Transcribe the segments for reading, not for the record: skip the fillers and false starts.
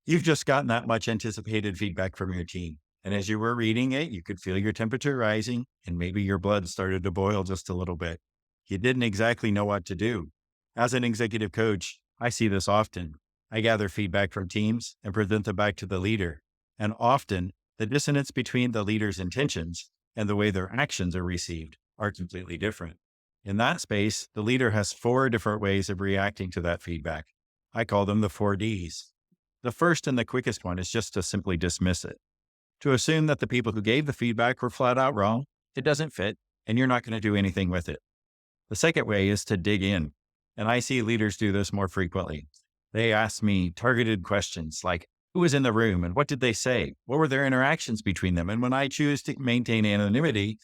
You've just gotten that much anticipated feedback from your team. And as you were reading it, you could feel your temperature rising and maybe your blood started to boil just a little bit. You didn't exactly know what to do. As an executive coach, I see this often. I gather feedback from teams and present them back to the leader. And often, the dissonance between the leader's intentions and the way their actions are received are completely different. In that space, the leader has four different ways of reacting to that feedback. I call them the four Ds. The first and the quickest one is just to simply dismiss it, to assume that the people who gave the feedback were flat out wrong, it doesn't fit, and you're not going to do anything with it. The second way is to dig in, and I see leaders do this more frequently. They ask me targeted questions like, who was in the room and what did they say? What were their interactions between them? And when I choose to maintain anonymity,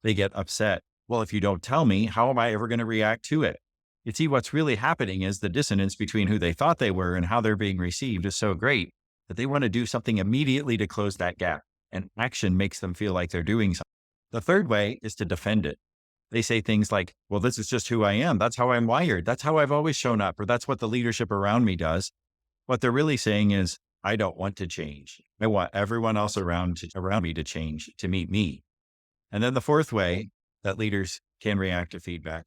they get upset. Well, if you don't tell me, how am I ever going to react to it? You see, what's really happening is the dissonance between who they thought they were and how they're being received is so great that they want to do something immediately to close that gap. And action makes them feel like they're doing something. The third way is to defend it. They say things like, well, this is just who I am. That's how I'm wired. That's how I've always shown up, or that's what the leadership around me does. What they're really saying is, I don't want to change. I want everyone else around me to change to meet me. And then the fourth way that leaders can react to feedback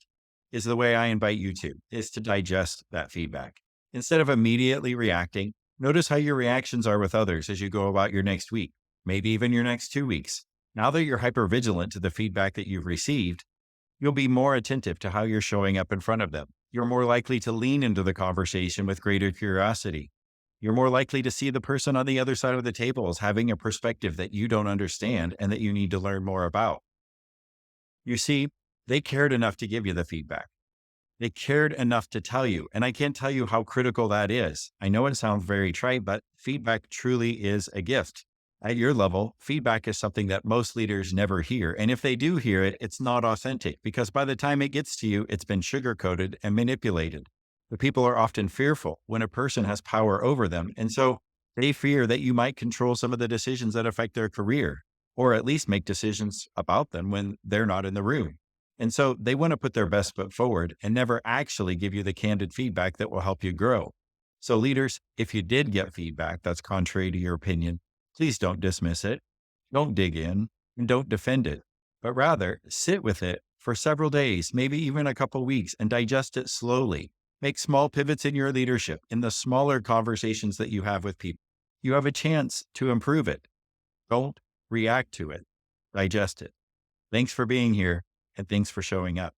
is the way I invite you to, is to digest that feedback. Instead of immediately reacting, notice how your reactions are with others as you go about your next week, maybe even your next 2 weeks. Now that you're hypervigilant to the feedback that you've received, you'll be more attentive to how you're showing up in front of them. You're more likely to lean into the conversation with greater curiosity. You're more likely to see the person on the other side of the table as having a perspective that you don't understand and that you need to learn more about. You see, they cared enough to give you the feedback. They cared enough to tell you. And I can't tell you how critical that is. I know it sounds very trite, but feedback truly is a gift. At your level, feedback is something that most leaders never hear. And if they do hear it, it's not authentic because by the time it gets to you, it's been sugar-coated and manipulated. The people are often fearful when a person has power over them. And so they fear that you might control some of the decisions that affect their career, or at least make decisions about them when they're not in the room. And so they want to put their best foot forward and never actually give you the candid feedback that will help you grow. So leaders, if you did get feedback that's contrary to your opinion, please don't dismiss it, don't dig in, and don't defend it, but rather sit with it for several days, maybe even a couple weeks, and digest it slowly. Make small pivots in your leadership, in the smaller conversations that you have with people. You have a chance to improve it. Don't react to it. Digest it. Thanks for being here, and thanks for showing up.